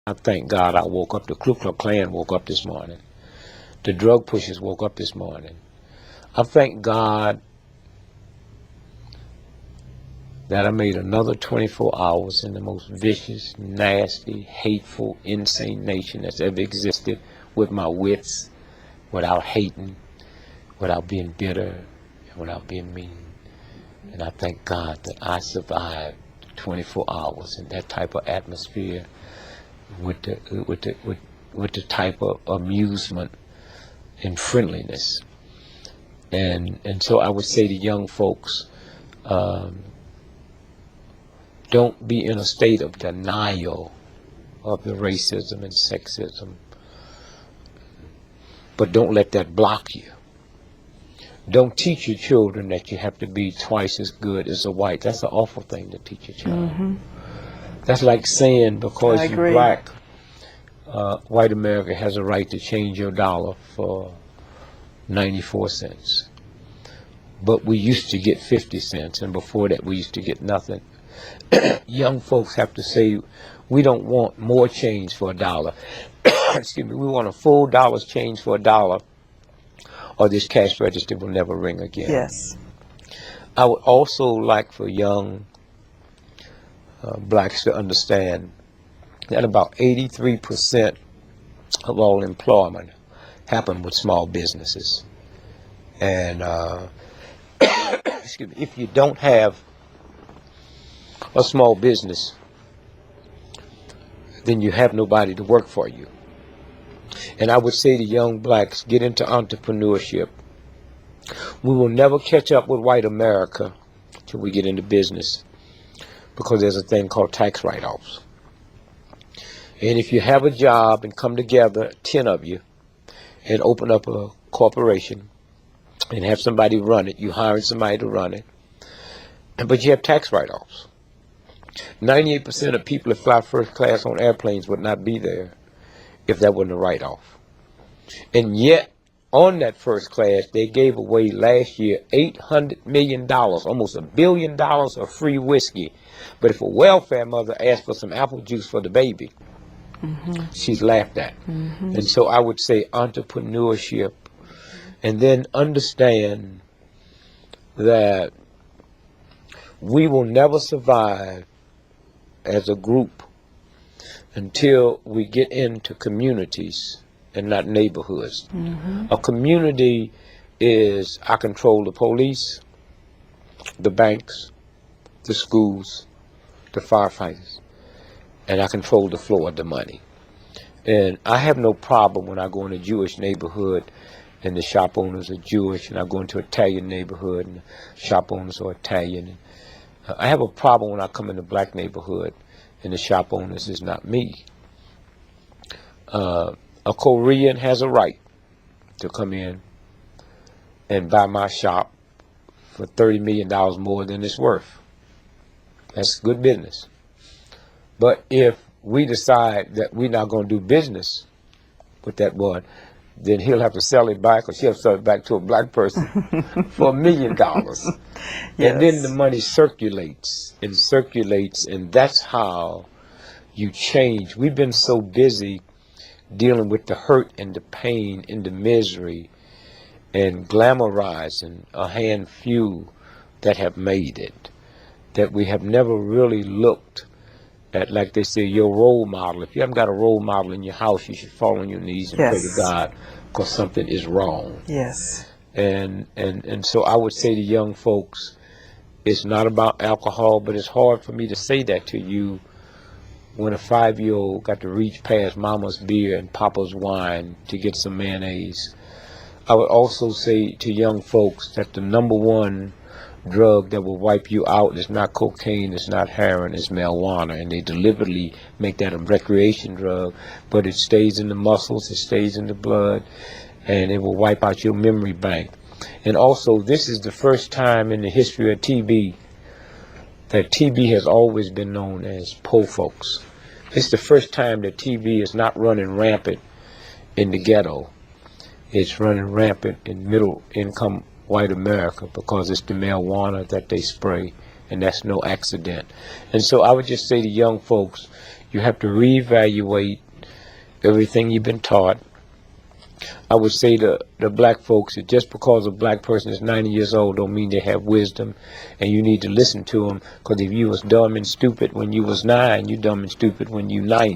I thank God I woke up. The Ku Klux Klan woke up this morning. The drug pushers woke up this morning. I thank God that I made another 24 hours in the most vicious, nasty, hateful, insane nation that's ever existed with my wits, without hating, without being bitter, and without being mean. And I thank God that I survived 24 hours in that type of atmosphere with the type of amusement and friendliness. And so I would say to young folks, don't be in a state of denial of the racism and sexism, but don't let that block you. Don't teach your children that you have to be twice as good as a white. That's an awful thing to teach your child. Mm-hmm. That's like saying because I you're agree. black, white America has a right to change your dollar for 94 cents. But we used to get 50 cents, and before that we used to get nothing. Young folks have to say, we don't want more change for a dollar. Excuse me, we want a full dollar's change for a dollar, or this cash register will never ring again. Yes. I would also like for young blacks to understand that about 83% of all employment happen with small businesses. And excuse me, if you don't have a small business, then you have nobody to work for you. And I would say to young blacks, get into entrepreneurship. We will never catch up with white America till we get into business, because there's a thing called tax write-offs. And if you have a job and come together, 10 of you, and open up a corporation and have somebody run it, you hiring somebody to run it, but you have tax write-offs. 98% of people that fly first class on airplanes would not be there if that wasn't a write-off. And yet, on that first class, they gave away last year $800 million, almost $1 billion of free whiskey. But if a welfare mother asked for some apple juice for the baby, she's laughed at. And so I would say entrepreneurship, and then understand that we will never survive as a group until we get into communities and not neighborhoods. A community is, I control the police, the banks, the schools, the firefighters, and I control the flow of the money. And I have no problem when I go in a Jewish neighborhood and the shop owners are Jewish, and I go into an Italian neighborhood and the shop owners are Italian. I have a problem when I come in a black neighborhood and the shop owners is not me. A Korean has a right to come in and buy my shop for $30 million more than it's worth. That's good business. But if we decide that we're not going to do business with that one, then he'll have to sell it back, or she'll have to sell it back to a black person for $1 million. Yes. And then the money circulates, and that's how you change. We've been so busy dealing with the hurt and the pain and the misery and glamorizing a hand few that have made it, that we have never really looked at, like they say, your role model. If you haven't got a role model in your house, you should fall on your knees and pray to God, because something is wrong. Yes. And so I would say to young folks, it's not about alcohol, but it's hard for me to say that to you when a 5-year-old got to reach past mama's beer and papa's wine to get some mayonnaise. I would also say to young folks that the number one drug that will wipe you out is not cocaine, it's not heroin, it's marijuana. And they deliberately make that a recreation drug, but it stays in the muscles, it stays in the blood, and it will wipe out your memory bank. And also, this is the first time in the history of TB that TB has always been known as poor folks. It's the first time that TB is not running rampant in the ghetto. It's running rampant in middle income white America, because it's the marijuana that they spray, and that's no accident. And so I would just say to young folks, You have to reevaluate everything you've been taught. I would say to the black folks that just because a black person is 90 years old don't mean they have wisdom, and you need to listen to them, because if you was dumb and stupid when you was 9, you dumb and stupid when you 90.